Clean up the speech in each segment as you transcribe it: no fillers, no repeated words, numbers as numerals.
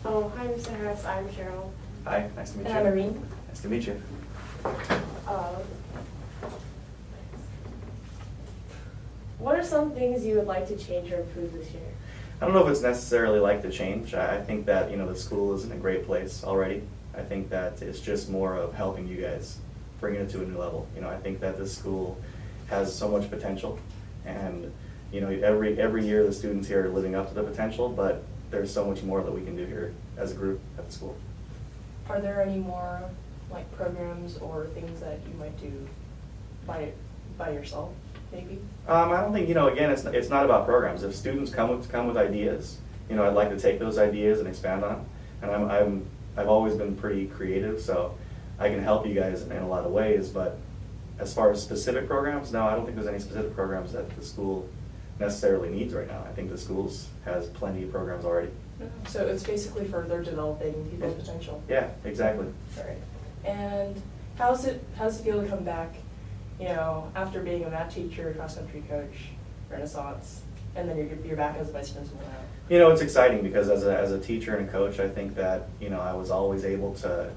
Oh, hi, Mr. Harris. I'm Cheryl. Hi, nice to meet you. And I'm Irene. Nice to meet you. What are some things you would like to change or improve this year? I don't know if it's necessarily like to change. I think that, the school is in a great place already. I think that it's just more of helping you guys, bringing it to a new level. I think that this school has so much potential, and, every year the students here are living up to the potential, but there's so much more that we can do here as a group at the school. Are there any more like programs or things that you might do by yourself, maybe? I don't think, again, it's not about programs. If students come with ideas, I'd like to take those ideas and expand on them. And I've always been pretty creative, so I can help you guys in a lot of ways. But as far as specific programs, no, I don't think there's any specific programs that the school necessarily needs right now. I think the schools has plenty of programs already. So it's basically further developing people's potential. Yeah, exactly. All right. And how's it feel to come back, after being a math teacher, cross country coach, Renaissance, and then you're back as a vice principal now? It's exciting because as a teacher and a coach, I think that, I was always able to,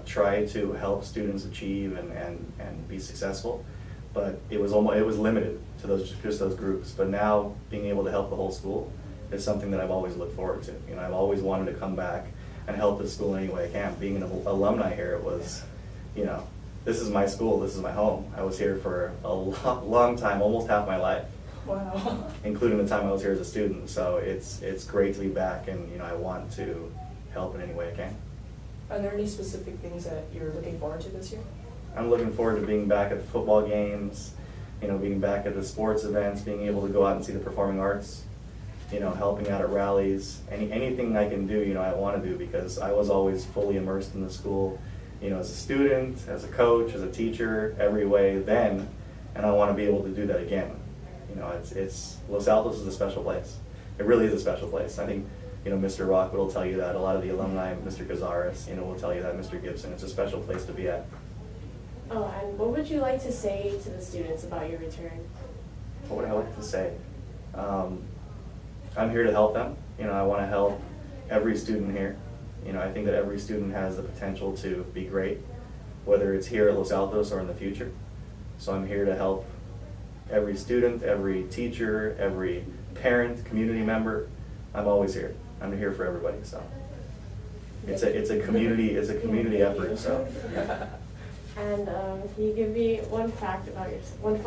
try to help students achieve and be successful. But it was limited to just those groups. But now being able to help the whole school is something that I've always looked forward to. I've always wanted to come back and help the school any way I can. Being an alumni here, it was, this is my school, this is my home. I was here for a long time, almost half my life. Wow. Including the time I was here as a student. So it's great to be back, and I want to help in any way I can. Are there any specific things that you're looking forward to this year? I'm looking forward to being back at the football games, being back at the sports events, being able to go out and see the performing arts, helping out at rallies, anything I can do, I want to do, because I was always fully immersed in the school, as a student, as a coach, as a teacher, every way then, and I want to be able to do that again. It's Los Altos is a special place. It really is a special place. I think, Mr. Rockwood will tell you that. A lot of the alumni, Mr. Cazares, will tell you that. Mr. Gibson, it's a special place to be at. Oh, and what would you like to say to the students about your return? What would I like to say? I'm here to help them. I want to help every student here. I think that every student has the potential to be great, whether it's here at Los Altos or in the future. So I'm here to help every student, every teacher, every parent, community member. I'm always here. I'm here for everybody. So it's a community effort. So. And can you give me one fun fact about yourself?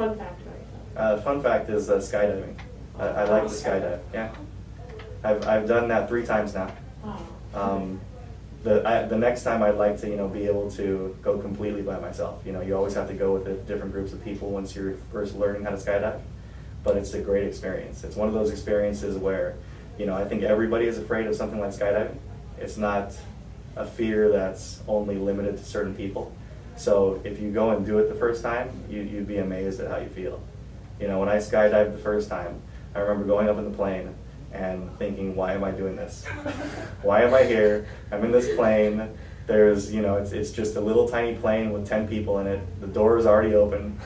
Fun fact is skydiving. I like to skydive. Yeah, I've done that 3 times now. Wow. The next time I'd like to be able to go completely by myself. You always have to go with different groups of people once you're first learning how to skydive. But it's a great experience. It's one of those experiences where I think everybody is afraid of something like skydiving. It's not a fear that's only limited to certain people. So if you go and do it the first time, you'd be amazed at how you feel. When I skydived the first time, I remember going up in the plane and thinking, why am I doing this? Why am I here? I'm in this plane. There's, it's just a little tiny plane with 10 people in it. The door is already open.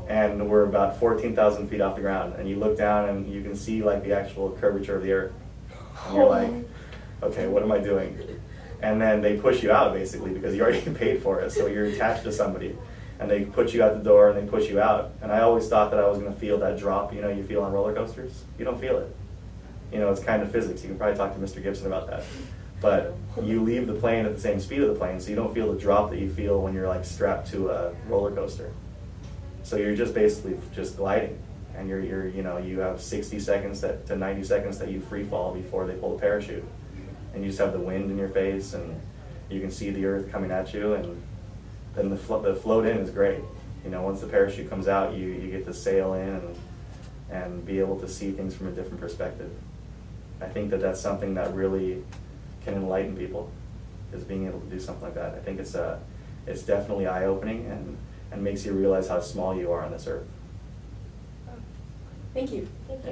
And we're about 14,000 feet off the ground. And you look down and you can see like the actual curvature of the earth. And you're like, okay, what am I doing? And then they push you out basically because you already paid for it. So you're attached to somebody. And they put you out the door and they push you out. And I always thought that I was going to feel that drop, you feel on roller coasters. You don't feel it. It's kind of physics. You can probably talk to Mr. Gibson about that. But you leave the plane at the same speed of the plane, so you don't feel the drop that you feel when you're like strapped to a roller coaster. So you're just basically just gliding. And you have 60 seconds to 90 seconds that you free fall before they pull the parachute. And you just have the wind in your face, and you can see the earth coming at you, and then the float in is great. Once the parachute comes out, you get to sail in and be able to see things from a different perspective. I think that that's something that really can enlighten people, is being able to do something like that. I think it's definitely eye-opening and makes you realize how small you are on this earth. Thank you. Thank you.